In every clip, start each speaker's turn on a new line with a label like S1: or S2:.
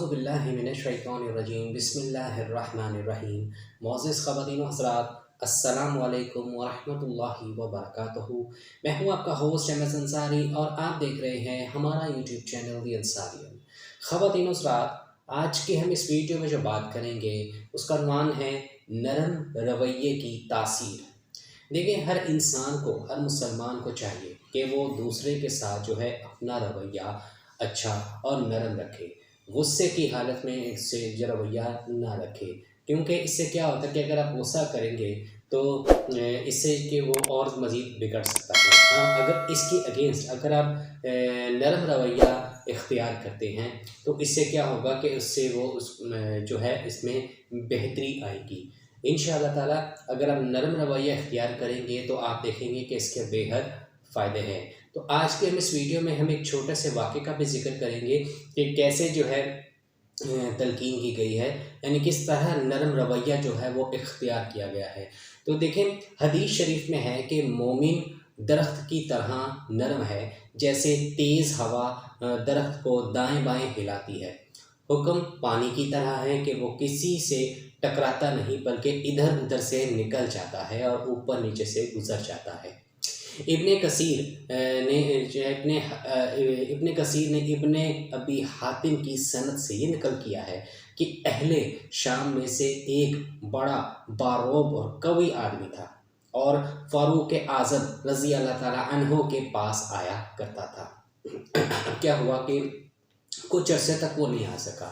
S1: اعوذ باللہ من الشیطان الرجیم بسم اللہ الرحمن الرحیم۔ معزز خواتین و حضرات، السلام علیکم ورحمۃ اللہ وبرکاتہ۔ میں ہوں آپ کا ہوسٹ احمد انصاری اور آپ دیکھ رہے ہیں ہمارا یوٹیوب چینل دی انصاریہ۔ خواتین و حضرات، آج کی ہم اس ویڈیو میں جو بات کریں گے اس کا عنوان ہے نرم رویے کی تاثیر۔ دیکھیں، ہر انسان کو، ہر مسلمان کو چاہیے کہ وہ دوسرے کے ساتھ جو ہے اپنا رویہ اچھا اور نرم رکھے، غصے کی حالت میں اس سے جو رویہ نہ رکھے، کیونکہ اس سے کیا ہوتا ہے کہ اگر آپ غصہ کریں گے تو اس سے کہ وہ اور مزید بگڑ سکتا ہے۔ ہاں، اگر اس کی اگینسٹ اگر آپ نرم رویہ اختیار کرتے ہیں تو اس سے کیا ہوگا کہ اس سے وہ جو ہے اس میں بہتری آئے گی انشاءاللہ تعالیٰ۔ اگر آپ نرم رویہ اختیار کریں گے تو آپ دیکھیں گے کہ اس کے بے حد فائدے ہیں۔ تو آج کے ہم اس ویڈیو میں ہم ایک چھوٹے سے واقعے کا بھی ذکر کریں گے کہ کیسے جو ہے تلقین کی گئی ہے، یعنی کس طرح نرم رویہ جو ہے وہ اختیار کیا گیا ہے۔ تو دیکھیں، حدیث شریف میں ہے کہ مومن درخت کی طرح نرم ہے، جیسے تیز ہوا درخت کو دائیں بائیں ہلاتی ہے۔ حکم پانی کی طرح ہے کہ وہ کسی سے ٹکراتا نہیں بلکہ ادھر ادھر سے نکل جاتا ہے اور اوپر نیچے سے گزر جاتا ہے۔ ابن کثیر نے ابن ابی حاتم کی سند سے یہ نقل کیا ہے کہ اہل شام میں سے ایک بڑا باروب اور قوی آدمی تھا اور فاروق اعظم رضی اللہ تعالیٰ عنہ کے پاس آیا کرتا تھا۔ کیا ہوا کہ کچھ عرصے تک وہ نہیں آ سکا،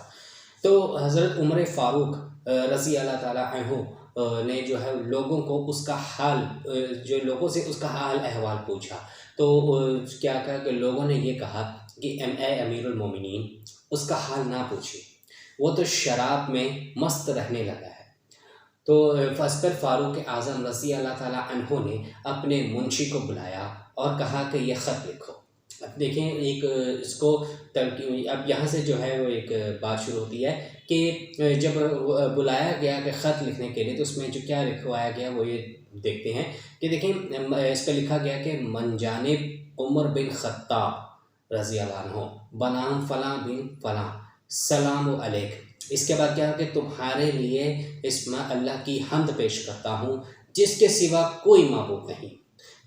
S1: تو حضرت عمر فاروق رضی اللہ تعالیٰ عنہ نے جو ہے لوگوں کو اس کا حال لوگوں سے اس کا حال احوال پوچھا۔ تو کیا کہا کہ لوگوں نے یہ کہا کہ اے امیر المومنین، اس کا حال نہ پوچھے، وہ تو شراب میں مست رہنے لگا ہے۔ تو فاسکر فاروق اعظم رضی اللہ تعالیٰ عنہ نے اپنے منشی کو بلایا اور کہا کہ یہ خط لکھو۔ اب دیکھیں، ایک اس کو اب یہاں سے جو ہے وہ ایک بات شروع ہوتی ہے کہ جب بلایا گیا کہ خط لکھنے کے لیے، تو اس میں جو کیا لکھوایا گیا وہ یہ دیکھتے ہیں کہ دیکھیں اس پہ لکھا گیا کہ من جانب عمر بن خطاب رضی اللہ عنہ بنام فلاں بن فلاں سلام علیک۔ اس کے بعد کیا کہ تمہارے لیے اس میں اللہ کی حمد پیش کرتا ہوں جس کے سوا کوئی معبود نہیں،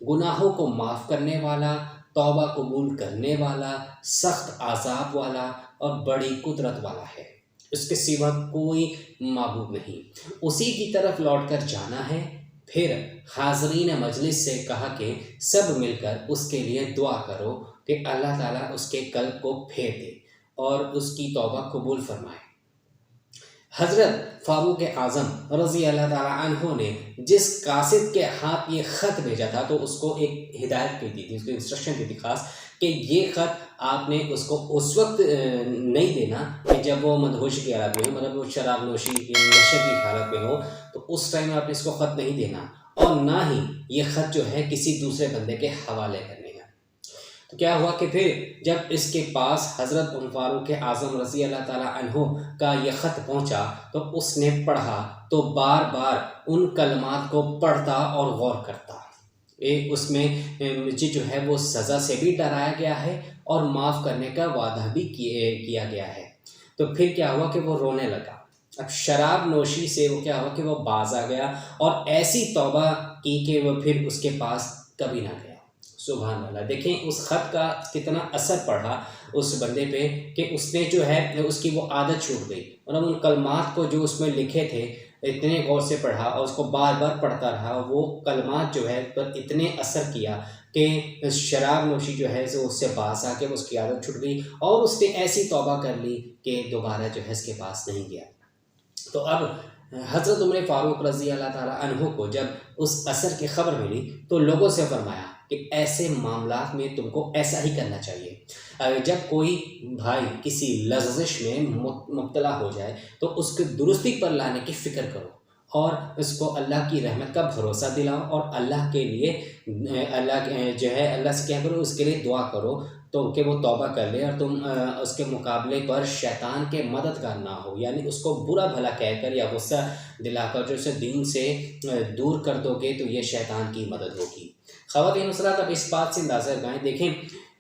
S1: گناہوں کو معاف کرنے والا، توبہ قبول کرنے والا، سخت عذاب والا اور بڑی قدرت والا ہے، اس کے سوا کوئی معبود نہیں، اسی کی طرف لوٹ کر جانا ہے۔ پھر حاضرین مجلس سے کہا کہ سب مل کر اس کے لیے دعا کرو کہ اللہ تعالیٰ اس کے قلب کو پھیر دے اور اس کی توبہ قبول فرمائے۔ حضرت فاروق اعظم رضی اللہ تعالیٰ عنہ نے جس قاصد کے ہاتھ یہ خط بھیجا تھا تو اس کو ایک ہدایت کی دی تھی، اس کو انسٹرکشن دی تھی خاص کہ یہ خط آپ نے اس کو اس وقت نہیں دینا کہ جب وہ مدہوش کی حالت میں ہو، مطلب وہ شراب نوشی کی نشے کی حالت میں ہو، تو اس ٹائم آپ نے اس کو خط نہیں دینا، اور نہ ہی یہ خط جو ہے کسی دوسرے بندے کے حوالے کرنے کا۔ تو کیا ہوا کہ پھر جب اس کے پاس حضرت فاروق اعظم رضی اللہ تعالیٰ عنہ کا یہ خط پہنچا تو اس نے پڑھا تو بار بار ان کلمات کو پڑھتا اور غور کرتا۔ اس میں مجھے جو ہے وہ سزا سے بھی ڈرایا گیا ہے اور معاف کرنے کا وعدہ بھی کیا گیا ہے۔ تو پھر کیا ہوا کہ وہ رونے لگا۔ اب شراب نوشی سے وہ کیا ہوا کہ وہ باز آ گیا اور ایسی توبہ کی کہ وہ پھر اس کے پاس کبھی نہ گیا۔ سبحان اللہ! دیکھیں اس خط کا کتنا اثر پڑا اس بندے پہ کہ اس نے جو ہے اس کی وہ عادت چھوٹ گئی، اور ان کلمات کو جو اس میں لکھے تھے اتنے غور سے پڑھا اور اس کو بار بار پڑھتا رہا، وہ کلمات جو ہے پر اتنے اثر کیا کہ شراب نوشی جو ہے اس سے باز آ کے اس کی عادت چھوٹ گئی اور اس نے ایسی توبہ کر لی کہ دوبارہ جو ہے اس کے پاس نہیں گیا۔ تو اب حضرت عمر فاروق رضی اللہ تعالیٰ عنہ کو جب اس اثر کی خبر ملی تو لوگوں سے فرمایا کہ ایسے معاملات میں تم کو ایسا ہی کرنا چاہیے۔ جب کوئی بھائی کسی لغزش میں مبتلا ہو جائے تو اس کی درستی پر لانے کی فکر کرو اور اس کو اللہ کی رحمت کا بھروسہ دلاؤ اور اللہ کے لیے اللہ سے کیا کرو، اس کے لیے دعا کرو تو کہ وہ توبہ کر لے اور تم اس کے مقابلے پر شیطان کے مددگار نہ ہو، یعنی اس کو برا بھلا کہہ کر یا غصہ دلا کر جو اسے دین سے دور کر دو گے تو یہ شیطان کی مدد ہوگی۔ خواتین حضرات، اب اس بات سے اندازہ لگائیں، دیکھیں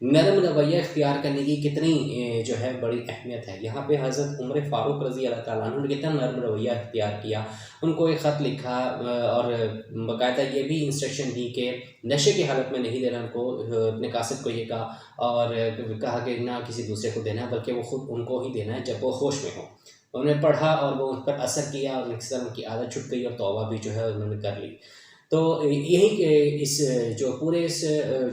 S1: نرم رویہ اختیار کرنے کی کتنی جو ہے بڑی اہمیت ہے۔ یہاں پہ حضرت عمر فاروق رضی اللہ تعالیٰ عنہ نے کتنا نرم رویہ اختیار کیا، ان کو ایک خط لکھا اور باقاعدہ یہ بھی انسٹرکشن دی کہ نشے کی حالت میں نہیں دینا ان کو، اپنے قاصد کو یہ کہا اور کہا کہ نہ کسی دوسرے کو دینا ہے بلکہ وہ خود ان کو ہی دینا ہے جب وہ ہوش میں ہو۔ انہوں نے پڑھا اور وہ ان پر اثر کیا اور اس طرح ان کی عادت چھٹ گئی اور توبہ بھی جو ہے انہوں نے کر لی۔ تو یہی کہ اس جو پورے اس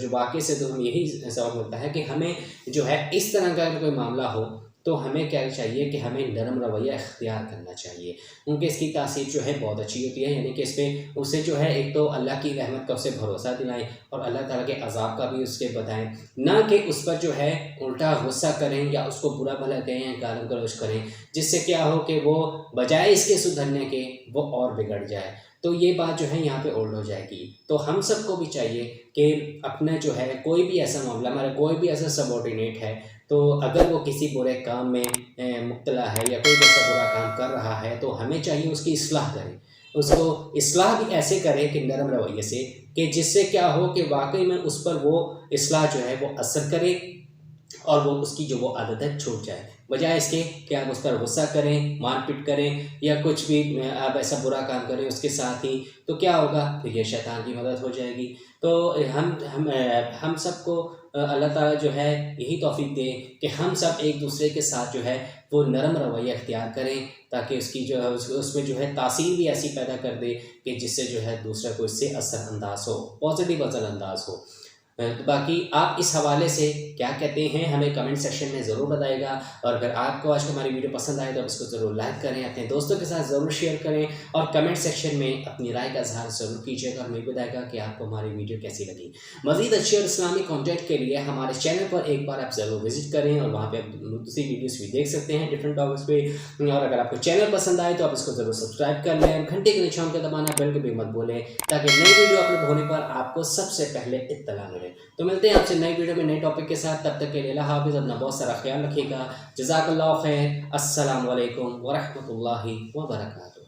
S1: جو واقعے سے تو ہم یہی سبق ملتا ہے کہ ہمیں جو ہے اس طرح کا اگر کوئی معاملہ ہو تو ہمیں کیا چاہیے کہ ہمیں نرم رویہ اختیار کرنا چاہیے، کیونکہ اس کی تاثیر جو ہے بہت اچھی ہوتی ہے، یعنی کہ اس پہ اسے جو ہے ایک تو اللہ کی رحمت کا اسے بھروسہ دلائیں اور اللہ تعالیٰ کے عذاب کا بھی اس کے بتائیں، نہ کہ اس پر جو ہے الٹا غصہ کریں یا اس کو برا بھلا کہیں یا گالی گلوچ کریں، جس سے کیا ہو کہ وہ بجائے اس کے سدھرنے کے وہ اور بگڑ جائے، تو یہ بات جو ہے یہاں پہ اولڈ ہو جائے گی۔ تو ہم سب کو بھی چاہیے کہ اپنا جو ہے کوئی بھی ایسا معاملہ، ہمارا کوئی بھی ایسا سبارڈینیٹ ہے تو اگر وہ کسی برے کام میں مبتلا ہے یا کوئی ایسا برا کام کر رہا ہے تو ہمیں چاہیے اس کی اصلاح کریں، اس کو اصلاح بھی ایسے کریں کہ نرم رویے سے، کہ جس سے کیا ہو کہ واقعی میں اس پر وہ اصلاح جو ہے وہ اثر کرے اور وہ اس کی جو وہ عادت ہے چھوٹ جائے، بجائے اس کے کہ آپ اس پر غصہ کریں، مار پیٹ کریں یا کچھ بھی آپ ایسا برا کام کریں اس کے ساتھ ہی، تو کیا ہوگا؟ تو یہ شیطان کی مدد ہو جائے گی۔ تو ہم سب کو اللہ تعالیٰ جو ہے یہی توفیق دے کہ ہم سب ایک دوسرے کے ساتھ جو ہے وہ نرم رویہ اختیار کریں، تاکہ اس کی جو ہے اس میں جو ہے تاثیر بھی ایسی پیدا کر دے کہ جس سے جو ہے دوسرا کو اس سے اثر انداز ہو، پازیٹیو اثر انداز ہو۔ تو باقی آپ اس حوالے سے کیا کہتے ہیں ہمیں کمنٹ سیکشن میں ضرور بتائے گا، اور اگر آپ کو آج کی ہماری ویڈیو پسند آئے تو آپ اس کو ضرور لائک کریں، اپنے دوستوں کے ساتھ ضرور شیئر کریں اور کمنٹ سیکشن میں اپنی رائے کا اظہار ضرور کیجیے گا اور ہمیں بتائے گا کہ آپ کو ہماری ویڈیو کیسی لگی۔ مزید اچھی اور اسلامی کانٹینٹ کے لیے ہمارے چینل پر ایک بار آپ ضرور وزٹ کریں اور وہاں پہ آپ دوسری ویڈیوز بھی دیکھ سکتے ہیں ڈفرینٹ ٹاپکس پہ، اور اگر آپ کو چینل پسند آئے تو آپ اس کو ضرور سبسکرائب کر لیں، گھنٹے کے نشان کا دبانا، بیل کو بھی مت بھولیں تاکہ نئی ویڈیو اپلوڈ ہونے پر آپ کو سب سے پہلے اطلاع ملے۔ تو ملتے ہیں آپ سے نئی ویڈیو میں نئے ٹاپک کے ساتھ، تب تک کے لیے اللہ حافظ، اپنا بہت سارا خیال رکھیے گا، جزاک اللہ خیر، السلام علیکم ورحمۃ اللہ وبرکاتہ۔